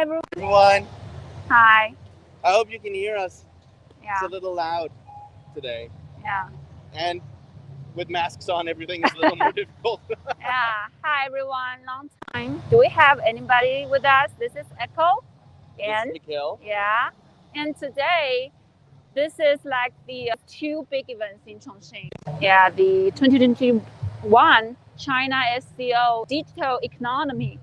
everyone. Hi. I hope you can hear us. Yeah. It's a little loud today. Yeah. And with masks on, everything is a little more difficult. Yeah. Hi, everyone. Long time. Do we have anybody with us? This is Echo. And Mikhail. Yeah. And today, this is like the two big events in Chongqing. Yeah, the 2021 China SCO Digital Economy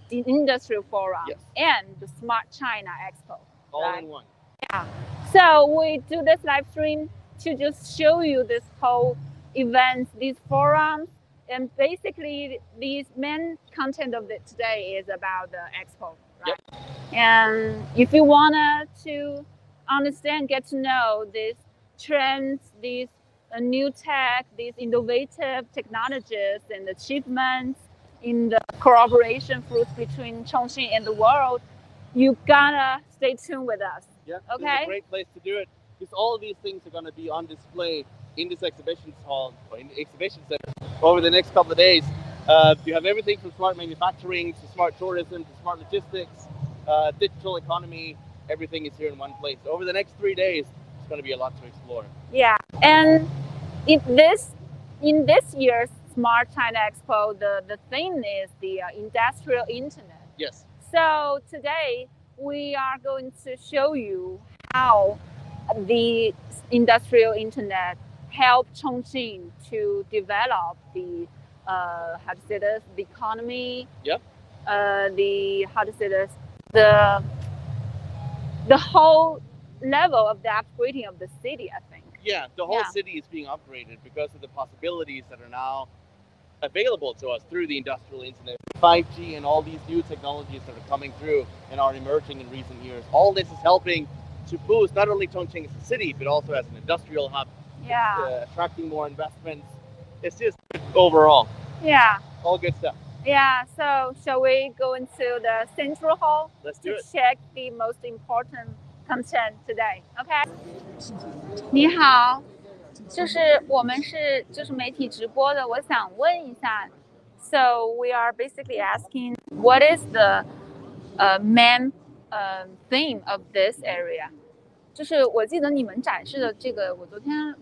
the Industrial Forum, yes, and the Smart China Expo. All in one. Yeah. So we do this live stream to just show you this whole events, these forums, and basically these main content of it today is about the expo, right? Yep. And if you wanted to understand, get to know these trends, these new tech, these innovative technologies and achievements in the cooperation fruits between Chongqing and the world, you gotta stay tuned with us. Yeah, okay. This is a great place to do it because all of these things are going to be on display in this exhibition hall or in the exhibition center over the next couple of days. You have everything from smart manufacturing to smart tourism to smart logistics, digital economy. Everything is here in one place. Over the next 3 days, it's going to be a lot to explore. Yeah, and in this year's Smart China Expo, the theme is the industrial internet. Yes. So today we are going to show you how the industrial internet helped Chongqing to develop the the economy. Yep. The whole level of the upgrading of the city, I think. Yeah, the whole city is being upgraded because of the possibilities that are now available to us through the industrial internet, 5G and all these new technologies that are coming through and are emerging in recent years. All this is helping to boost not only Chongqing as a city, but also as an industrial hub. Yeah. Attracting more investments. It's just overall. Yeah. All good stuff. Yeah, so shall we go into the central hall? Let's do it. To check the most important content today. Okay. 你好，就是我们是媒体直播的，我想问一下 ，So we are basically asking what is the main theme of this area？ 就是我记得你们展示的这个，我昨天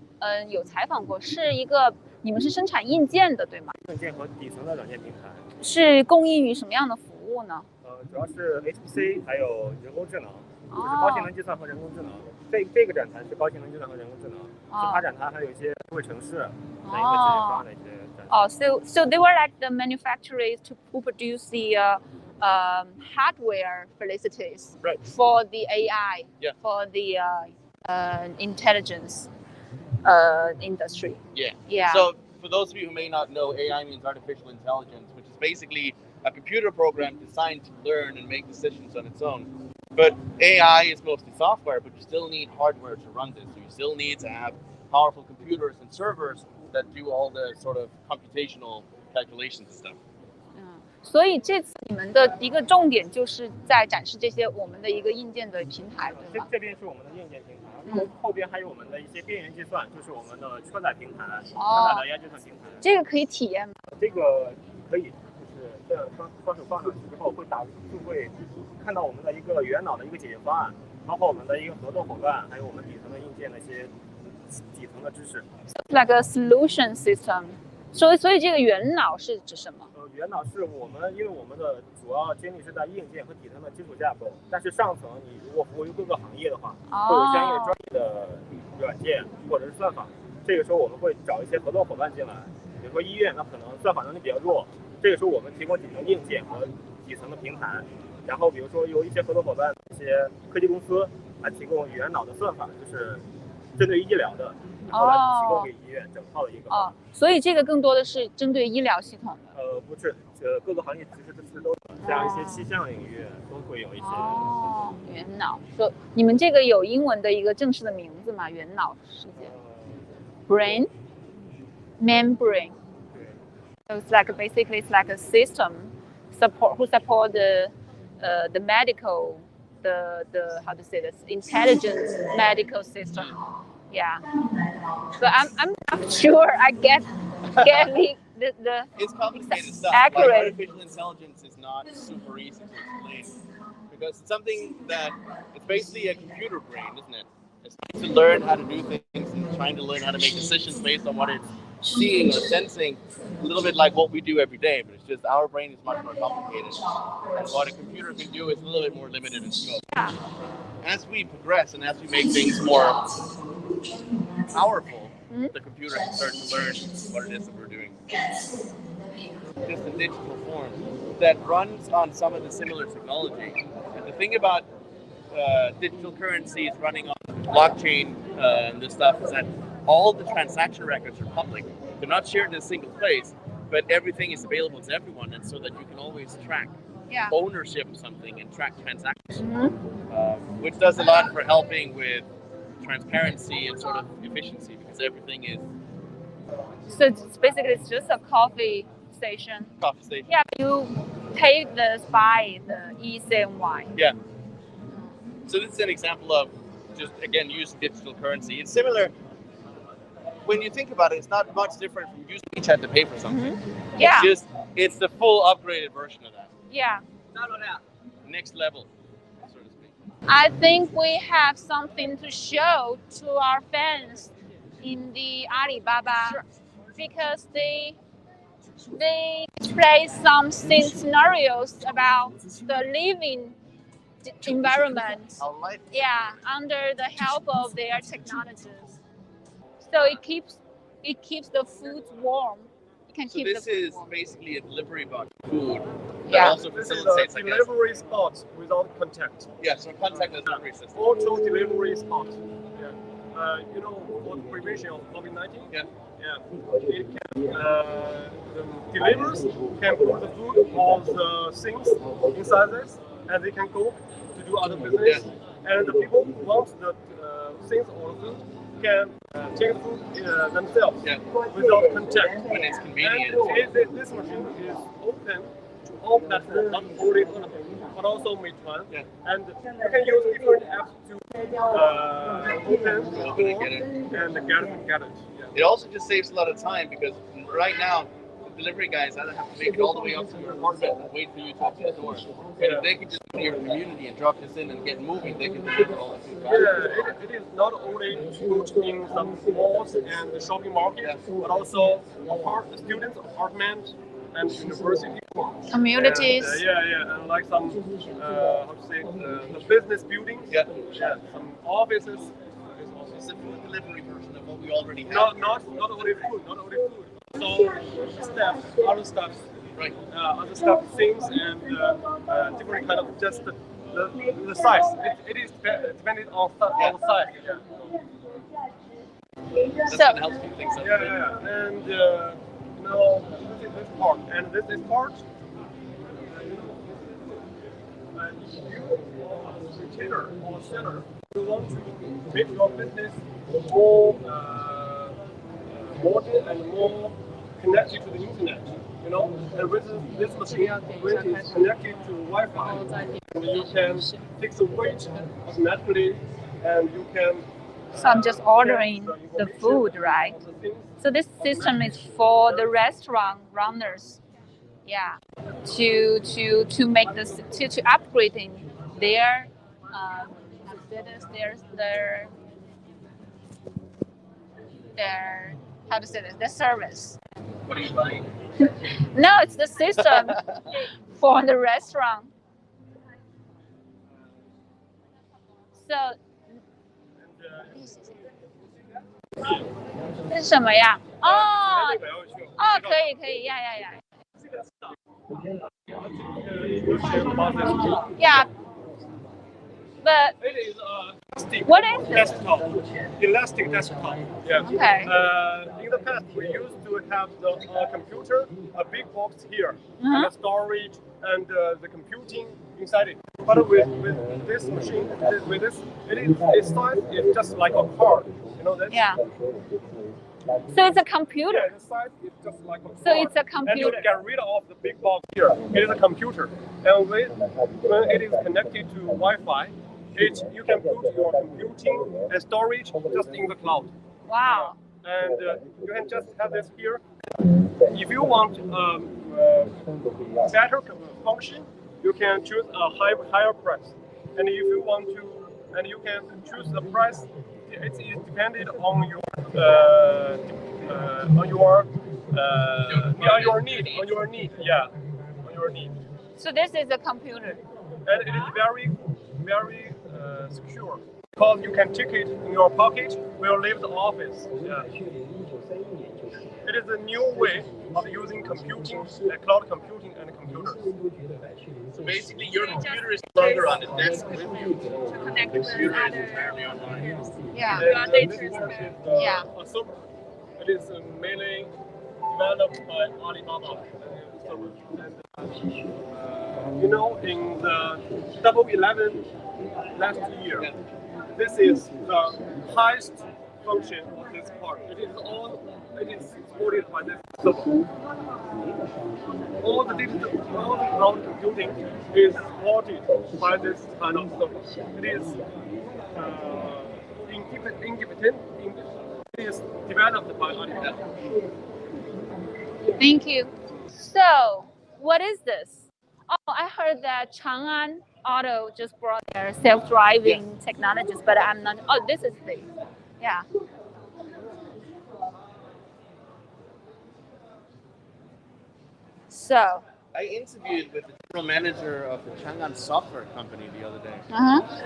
有采访过，是一个你们是生产硬件的，对吗？硬件和底层的软件平台。是供应于什么样的服务呢？主要是 HPC 还有人工智能，就是高性能计算和人工智能。这个展台是高性能计算和人工智能，其他展台还有一些智慧城市的一个解决方案的一些展台。So they were like the manufacturers who produce the hardware facilities right. for the AI, yeah. for the intelligence industry. Yeah. So for those of you who may not know, AI means artificial intelligence, which is basically a computer program designed to learn and make decisions on its own. But AI is mostly software, but you still need hardware to run this. So you still need to have powerful computers and servers that do all the sort of computational calculations and stuff. 所以这次你们的一个重点就是在展示这些我们的一个硬件的平台，对吗？这边是我们的硬件平台，后边还有我们的一些边缘计算，就是我们的车载平台，车载的 AI 计算平台。这个可以体验吗？这个可以，就是这样双手放上去之后就会看到我们的一个元脑的一个解决方案，包括我们的一个合作伙伴，还有我们底层的硬件的一些底层的知识。Like a solution system. 所以这个元脑是指什么？元脑是因为我们的主要精力是在硬件和底层的基础架构，但是上层你如果服务于各个行业的话，会有相应的专业的软件或者是算法。这个时候我们会找一些合作伙伴进来，比如说医院，那可能算法能力比较弱，这个时候我们提供底层硬件和底层的平台，然后比如说有一些合作伙伴，一些科技公司来提供元脑的算法，就是针对于医疗的。后来提供给医院整套的一个所以这个更多的是针对医疗系统的。不是，各个行业其实这都有，像一些气象领域都会有一些。元脑，说你们这个有英文的一个正式的名字吗？元脑世界。Brain, membrane. So it's like basically it's like a system who support the medical the how to say this intelligent medical system. Yeah, but I'm not sure I get the it's complicated stuff. Accurate. Like artificial intelligence is not super easy to explain because it's something that it's basically a computer brain, isn't it? It's trying to learn how to do things and trying to learn how to make decisions based on what it's seeing or sensing, a little bit like what we do every day, but it's just our brain is much more complicated. And what a computer can do is a little bit more limited in scope. Yeah. As we progress and as we make things more powerful, the computer can start to learn what it is that we're doing. Just a digital form that runs on some of the similar technology. And the thing about digital currencies running on blockchain and this stuff is that all the transaction records are public. They're not shared in a single place, but everything is available to everyone, and so that you can always track ownership of something and track transactions, which does a lot for helping with transparency and sort of efficiency, because everything is. So it's basically it's just a coffee station. Coffee station. Yeah, you take this by the e-CNY. Yeah. So this is an example of just, again, using digital currency. It's similar, when you think about it, it's not much different from using WeChat to pay for something. Yeah. It's the full upgraded version of that. Yeah. Next level, so to speak. I think we have something to show to our fans in the Alibaba, because they display some scenarios about the living environment. Our life. Yeah, under the help of their technologies. So it keeps the food warm. It can keep this is basically a delivery bot food. Yeah. Also facilitates, this is a delivery spot without contact. Yeah, so contactless delivery system. Auto delivery spot. Yeah. For the prevention of COVID-19. Yeah. Yeah. It can delivers can put the food or the things inside this, and they can go to do other business. Yeah. And the people who want the things or the food can take the food themselves without contact. When it's convenient. And this machine is open to all platforms, not only but also Meituan. Yeah. And you can use different apps to open and get it. Yeah. It also just saves a lot of time, because right now the delivery guys either have to make it all the way up to your apartment and wait for you to open the door. But if they can just go to your community and drop this in and get moving, they can deliver all the food. Yeah, it is not only good in some malls and the shopping market, but also students' apartments and university communities. And, and like some the business buildings. Yeah, some offices. It's a food delivery version of what we already have. Not only food. So other stuff, right? Other stuff, things, and different kind of just the size. It is depending on the size. Yeah. That's gonna help speed things up. Yeah. And this part, and this is part. And you, retailer or seller, you want to make your business more modern and more connected to the internet. And with this machine, when it is connected to Wi-Fi, you can take the weight automatically, and you can. So I'm just ordering the food, right? So this system is for the restaurant runners, to make this to upgrading their how to say this, their service. What are you buying? No, it's the system for the restaurant. So 这是什么呀？可以呀。Yeah. But it is what is it? Desktop, elastic desktop. Yeah. Okay. In the past, we used to have the computer, a big box here, and the storage and the computing inside it. But with this machine, its size is just like a card. You know that? Yeah. So it's a computer. Yeah, the size is just like a card. So it's a computer. And to get rid of the big box here, it is a computer. And when it is connected to Wi-Fi, you can put your computing and storage just in the cloud. Wow. And you can just have this here. If you want better function, you can choose a higher price. And if you want to, and you can choose the price. It is dependent on your need. Yeah, on your need. So this is a computer. And it is very, very secure because you can take it in your pocket when you leave the office. Yeah. It is a new way of using computing, cloud computing, and computers. So basically, your computer is no longer on the desk with you. To connect with Entirely online. Yeah. Yeah. A server. It is mainly developed by Alibaba server. And, in the Double 11 last year, this is the highest function of this part. It is supported by this server. All the cloud computing is supported by this kind of server. It is independent. It is developed by Alibaba. Thank you. So, what is this? Oh, I heard that Chang'an Auto just brought their self-driving technologies, but I'm not. Oh, this is the, yeah. So. I interviewed with the general manager of the Chang'an software company the other day.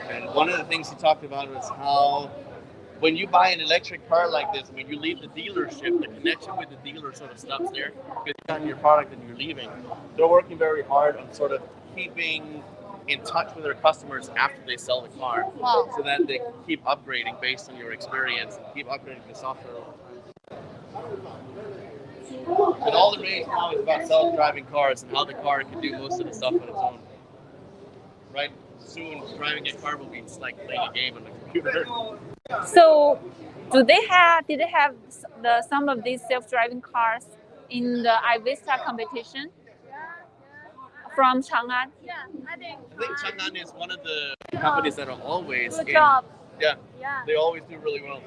And one of the things he talked about was how when you buy an electric car like this, when you leave the dealership, the connection with the dealer sort of stops there. Because you got your product and you're leaving. They're working very hard on sort of keeping in touch with their customers after they sell the car. Wow. So that they keep upgrading based on your experience and keep upgrading the software all the time. And all the rage now is about self-driving cars and how the car can do most of the stuff on its own. Right? Soon, driving a car will be like playing a game on the computer. So, did they have some of these self-driving cars in the iVista competition from Chang'an? Yeah, I think Chang'an is one of the companies that are always Good job. Yeah, they always do really well.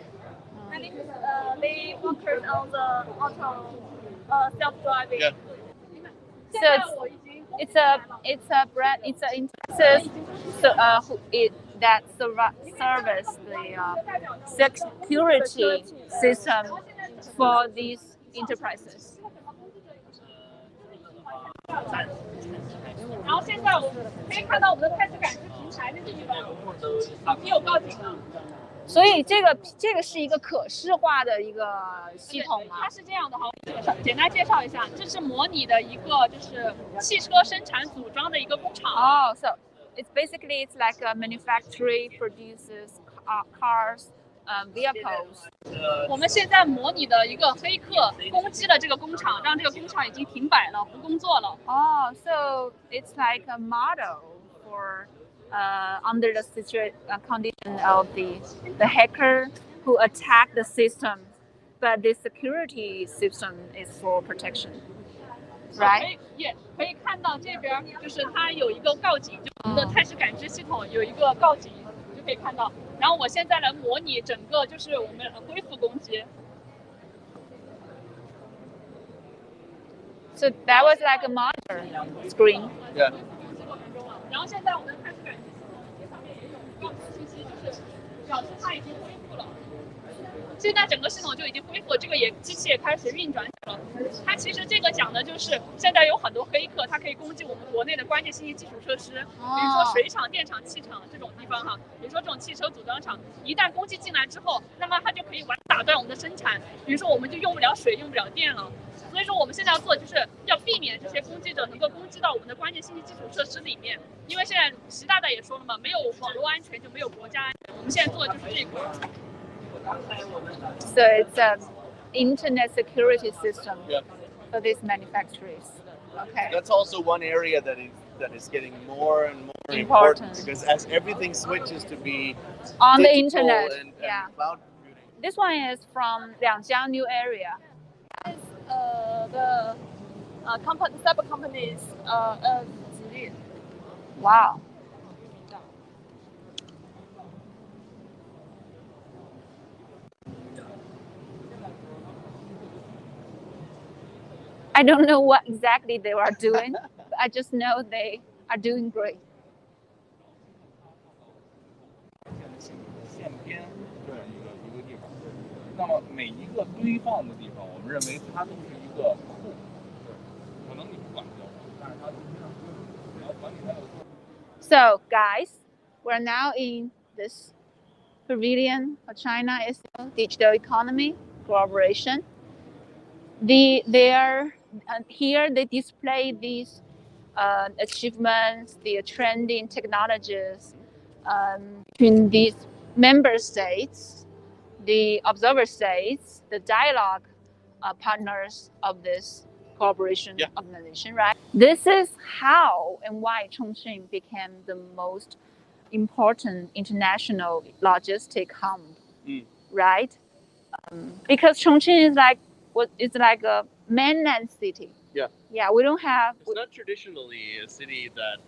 I think they focus on the auto self-driving. Yeah. So it's a brand, it's an enterprise that service the security system for these enterprises. 然后现在我们可以看到我们的态势感知平台那个地方也有报警了。所以这个是一个可视化的一个系统吗？它是这样的哈，简单介绍一下，这是模拟的一个就是汽车生产组装的一个工厂。Oh, so it's like a manufacturer produces cars, vehicles. 我们现在模拟的一个黑客攻击了这个工厂，让这个工厂已经停摆了，不工作了。Oh, so it's like a model for under the condition of the hacker who attacked the system, but the security system is for protection, right? 也可以看到这边就是它有一个告警，就我们的态势感知系统有一个告警，就可以看到。然后我现在来模拟整个就是我们恢复攻击。So that was like a monitor screen. Yeah. 然后现在我们的态势感知系统上面也有告诉信息，就是表示它已经恢复了。现在整个系统就已经恢复，这个机器也开始运转了。它其实这个讲的就是现在有很多黑客，它可以攻击我们国内的关键信息基础设施，比如说水厂、电厂、气厂这种地方哈，比如说这种汽车组装厂，一旦攻击进来之后，那么它就可以打断我们的生产，比如说我们就用不了水、用不了电了。所以说我们现在要做就是要避免这些攻击者能够攻击到我们的关键信息基础设施里面，因为现在习大大也说了嘛，没有网络安全就没有国家安全，我们现在做的就是这一块。So it's an internet security system for these manufacturers. Okay. That's also one area that is getting more and more important because as everything switches to be on the internet and cloud computing. This one is from Liangjiang new area. The cyber companies Wow. I don't know what exactly they are doing, but I just know they are doing great. 线边这样一个地方，那么每一个堆放的地方，我们认为它都是一个库，可能你不管它，但是它实际上你要管理它的。So guys, we're now in this pavilion for China SCO digital economy collaboration. Here they display these achievements, the trending technologies between these member states, the observer states, the dialogue partners of this cooperation organization, right? This is how and why Chongqing became the most important international logistic hub, right? Because Chongqing is like a mainland city. Yeah, we don't have. It's not traditionally a city that,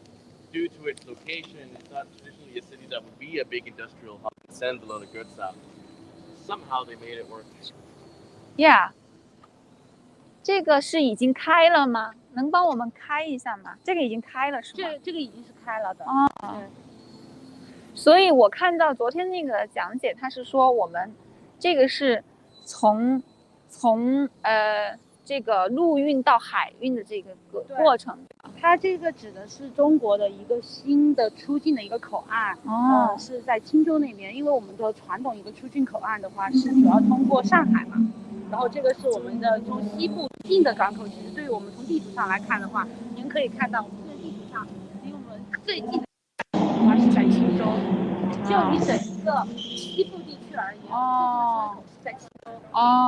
due to its location, it's not traditionally a city that would be a big industrial hub and send a lot of goods out. Somehow they made it work. Yeah. 这个是已经开了吗？能帮我们开一下吗？这个已经开了是吗？这个已经是开了的。哦。所以我看到昨天那个讲解，他是说我们这个是从这个陆运到海运的这个过程。它这个指的是中国的一个新的出境的一个口岸，是在青州那边。因为我们的传统一个出境口岸的话，是主要通过上海嘛。然后这个是我们的从西部近的港口。其实对于我们从地图上来看的话，您可以看到这个地图上离我们最近的话是在青州。就你整个西部地区而言，最近的出口是在青州。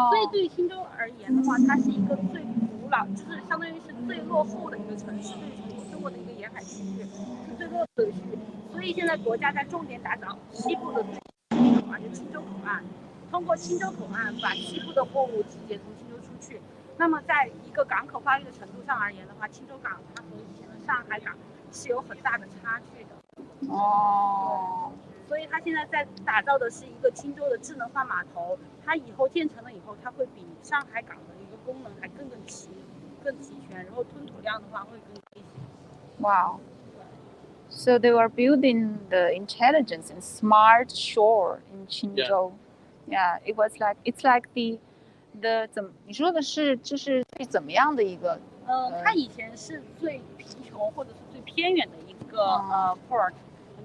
所以对于青州而言的话，它是一个最古老，就是相当于是最落后的一个城市，对于中国的一个沿海区域是最落后的区域。所以现在国家在重点打造西部的的话，就青州口岸。通过青州口岸把西部的货物集结从青州出去。那么在一个港口发育的程度上而言的话，青州港它和以前的上海港是有很大的差距的。所以它现在在打造的是一个青州的智能化码头，它以后建成了以后，它会比上海港的一个功能还更齐全，然后吞吐量的话会更低一些。Wow. So they were building the intelligence and smart shore in Qingzhou. Yeah, it's like the 你说的是就是怎么样的一个？它以前是最贫穷或者是最偏远的一个port，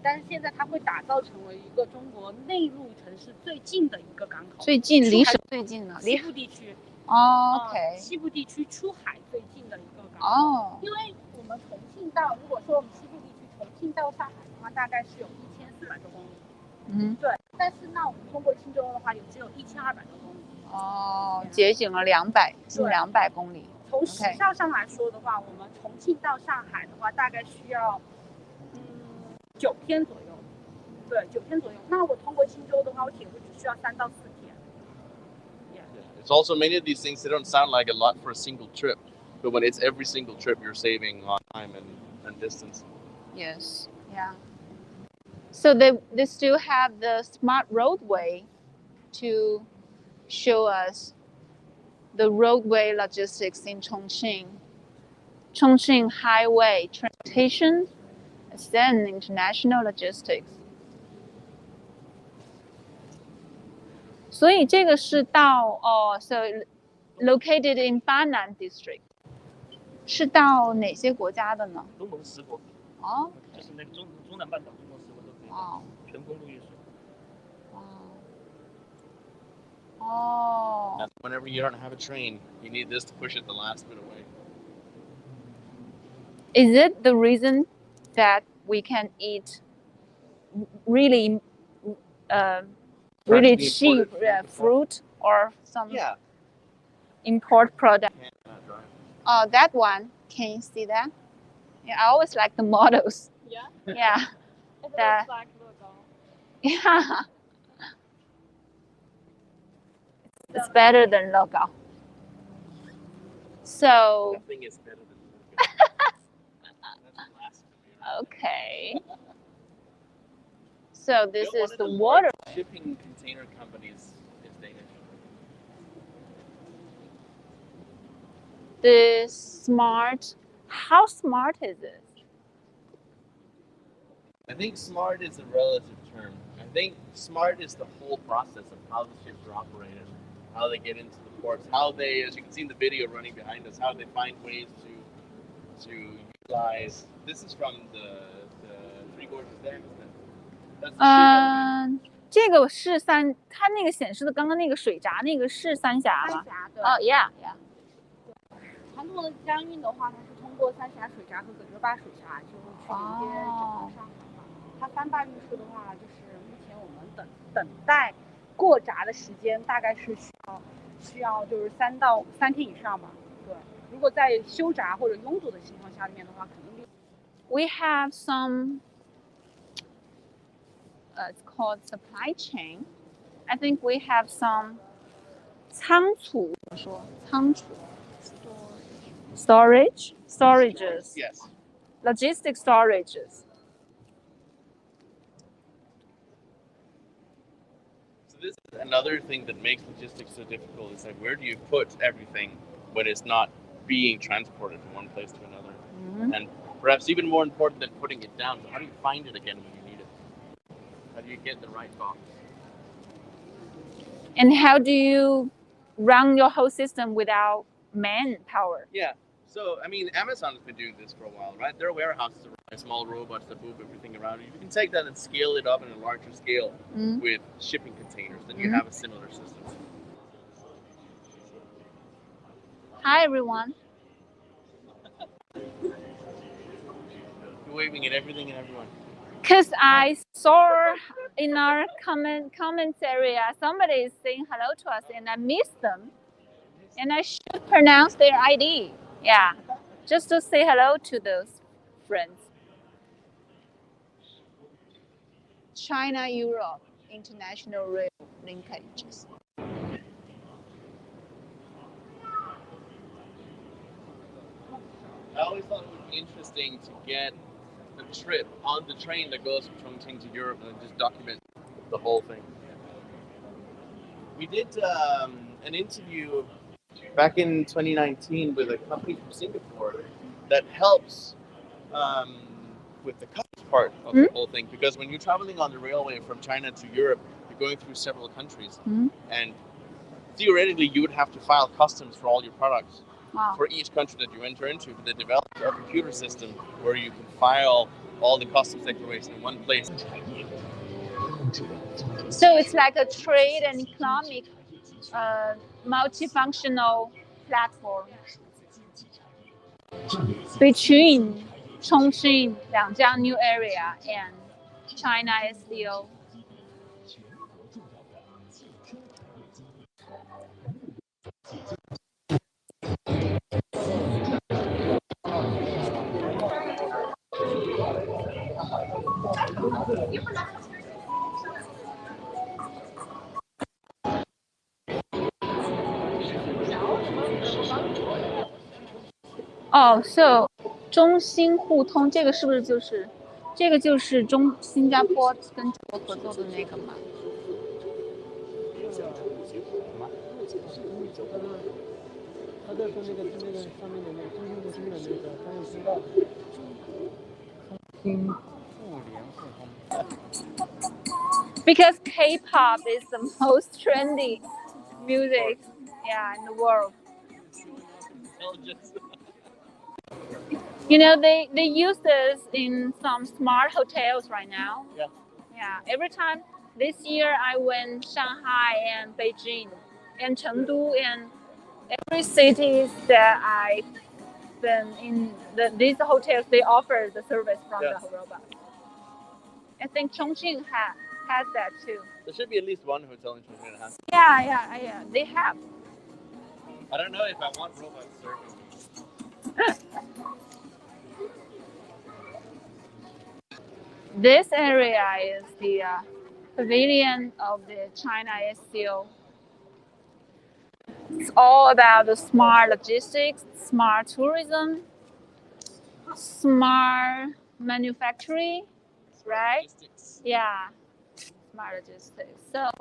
但是现在它会打造成为一个中国内陆城市最近的一个港口。最近离谁最近呢？西部地区。OK。西部地区出海最近的一个港口。因为我们重庆到，如果说我们西部地区重庆到上海的话，大概是有1400多公里。对。但是那我们通过青州的话，只有1200多公里。节省了近200公里。从时效上来说的话，我们重庆到上海的话，大概需要9天左右。对，9天左右。那我通过青州的话，我铁路只需要3到4天。It's also many of these things, they don't sound like a lot for a single trip, but when it's every single trip, you're saving on time and distance. Yes. Yeah. So they still have the smart roadway to show us the roadway logistics in Chongqing. Chongqing highway transportation, then international logistics. 所以这个是到so located in Banan district. 是到哪些国家的呢？东盟10国。就是那个中南半岛，中国10国都可以到，全公路运输。Whenever you don't have a train, you need this to push it the last bit away. Is it the reason that we can eat really cheap fruit or some import product? Oh, that one. Can you see that? Yeah, I always like the models. Yeah? Yeah. It looks like logo. Yeah. It's better than logo. So. Nothing is better than logo. Okay. So this is the water. Shipping container companies is Danish. This smart. How smart is it? I think smart is a relative term. I think smart is the whole process of how the ships are operated, how they get into the ports, how they, as you can see in the video running behind us, how they find ways to utilize. This is from the Three Gorges Dam, isn't it? That's the ship. 这个是它那个显示的刚刚那个水闸那个是三峡吗？对。哦 ，yeah。传统的江运的话，它是通过三峡水闸和葛洲坝水闸，就去连接整个上海嘛。它三坝运输的话，就是目前我们等待过闸的时间大概是需要就是3天以上吧。对，如果在休闸或者拥堵的情况下面的话，肯定。We have some. It's called supply chain. I think we have some 仓储，怎么说？仓储 storages. Yes. Logistic storages. So this is another thing that makes logistics so difficult. Is that where do you put everything when it's not being transported from one place to another? Mm-hmm. And perhaps even more important than putting it down, so how do you find it again when you need it? How do you get the right box? And how do you run your whole system without manpower? Yeah. So, I mean, Amazon has been doing this for a while, right? Their warehouses are small robots that move everything around. You can take that and scale it up in a larger scale with shipping containers. Then you have a similar system. Hi, everyone. You're waving at everything and everyone. Because I saw in our comments area, somebody is saying hello to us and I missed them. And I should pronounce their ID. Yeah, just to say hello to those friends. China-Europe International Rail Linkages. I always thought it would be interesting to get a trip on the train that goes from Chongqing to Europe and just document the whole thing. We did an interview back in 2019 with a company from Singapore that helps with the customs part of the whole thing, because when you're traveling on the railway from China to Europe, you're going through several countries, and theoretically you would have to file customs for all your products. Wow. For each country that you enter into, but they developed a computer system where you can file all the customs declaration in one place. So it's like a trade and economic multifunctional platform between Chongqing, Liangjiang New Area, and China SCO. Oh, so 中新互通这个是不是就是这个就是新加坡跟中国合作的那个吗？他在说那个上面的那个中兴中心的那个专用通道，中兴互联互通。Because K-pop is the most trendy music, in the world. You know, they use this in some smart hotels right now. Yeah. Every time this year I went Shanghai and Beijing and Chengdu, and every cities that I've been in, these hotels, they offer the service from the robot. I think Chongqing has that too. There should be at least one hotel in Chongqing that has. Yeah, they have. I don't know if I want robot service. This area is the Pavilion of the China SCO. It's all about the smart logistics, smart tourism, smart manufacturing, right? Logistics. Yeah, smart logistics. So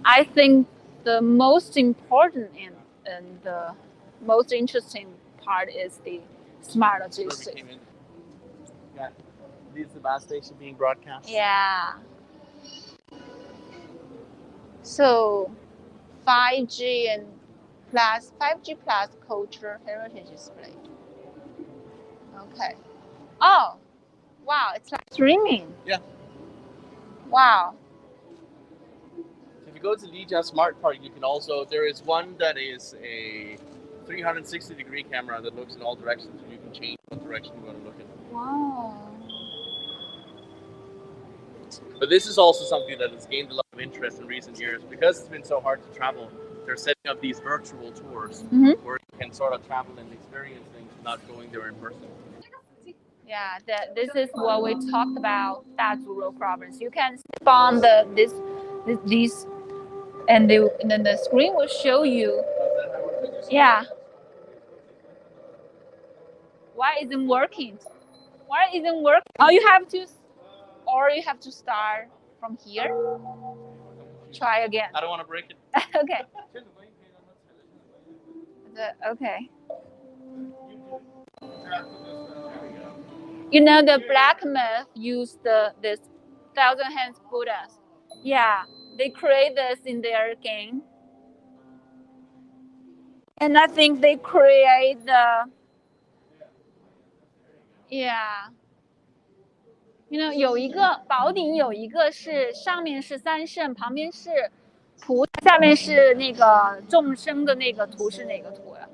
I think the most important and the most interesting part is the smart logistics. This is the bus station being broadcast. Yeah. So 5G plus culture heritage display. Okay. Oh, wow, it's like streaming. Yeah. Wow. If you go to LIVE Smart Park, you can also, there is one that is a 360-degree camera that looks in all directions, and you can change what direction you want to look in. Wow. But this is also something that has gained a lot of interest in recent years because it's been so hard to travel. They're setting up these virtual tours where you can sort of travel and experience things without going there in person. Yeah, this is what we talked about, Dazhou province. You can step on this, and then the screen will show you. Yeah. Why isn't working? Why isn't working? Oh, you have to start from here. Try again. I don't want to break it. Okay. Okay. You know the black myth used this 1,000 hands Buddhas. Yeah, they create this in their game. And I think they create the, yeah. You know, 有一个宝顶，有一个是上面是三圣，旁边是菩萨，下面是那个众生的那个图是哪个图呀？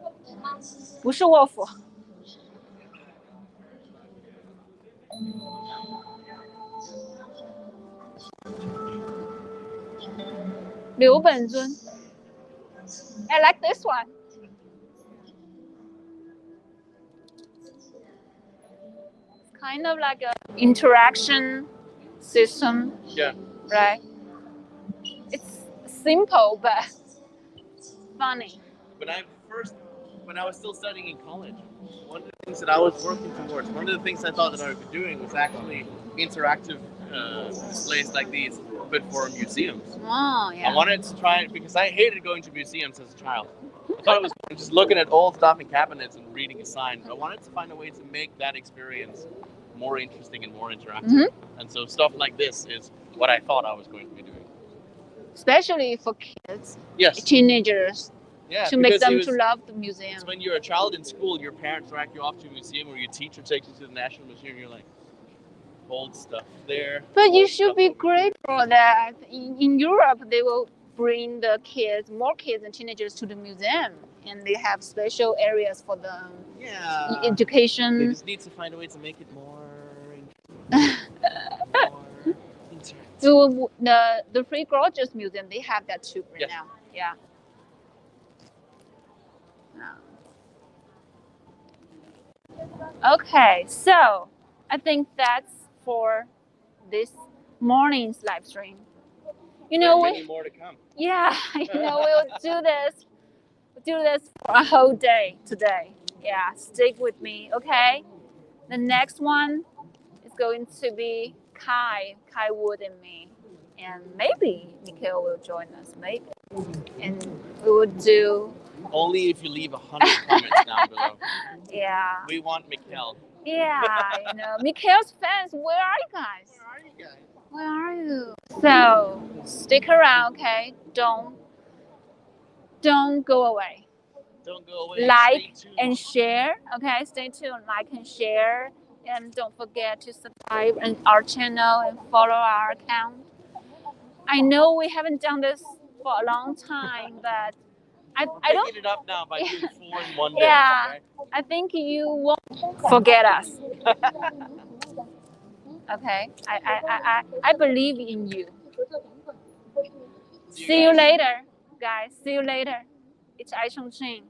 不是卧佛。刘本尊。I like this one. Kind of like a interaction system. Yeah. Right? It's simple but funny. When I was still studying in college, one of the things that I was working towards, one of the things I thought that I would be doing was actually interactive displays like these, but for museums. Oh, yeah. I wanted to try it because I hated going to museums as a child. I thought it was just looking at old stuff in cabinets and reading a sign. I wanted to find a way to make that experience more interesting and more interactive. And so stuff like this is what I thought I was going to be doing. Especially for kids, yes, teenagers, yeah, to make them to love the museum. When you're a child in school, your parents drag you off to a museum, or your teacher takes you to the National Museum, you're like, old stuff there. But you should be grateful that in Europe, they will bring the kids, more kids and teenagers to the museum, and they have special areas for them. Yeah. Education. They just need to find a way to make it more interactive. So the Free Gorgeous Museum, they have that too right now. Yeah. Okay, so I think that's for this morning's live stream. You know, many more to come. Yeah, you know, we'll do this for a whole day today. Yeah, stick with me, okay? The next one is going to be Kai Wood and me. And maybe Mikhail will join us, maybe. And we will do... Only if you leave 100 comments down below. Yeah. We want Mikhail. Yeah, you know, Mikhail's fans, where are you guys? Where are you guys? Where are you? So, stick around, okay? Don't go away. Don't go away. Like and share, okay? Stay tuned. Like and share. And don't forget to subscribe on our channel and follow our account. I know we haven't done this for a long time, but I don't... Picking it up now by doing 4 in one day. Yeah, Okay? I think you won't forget us. Okay, I believe in you. See you later, guys. See you later. It's iChongqing.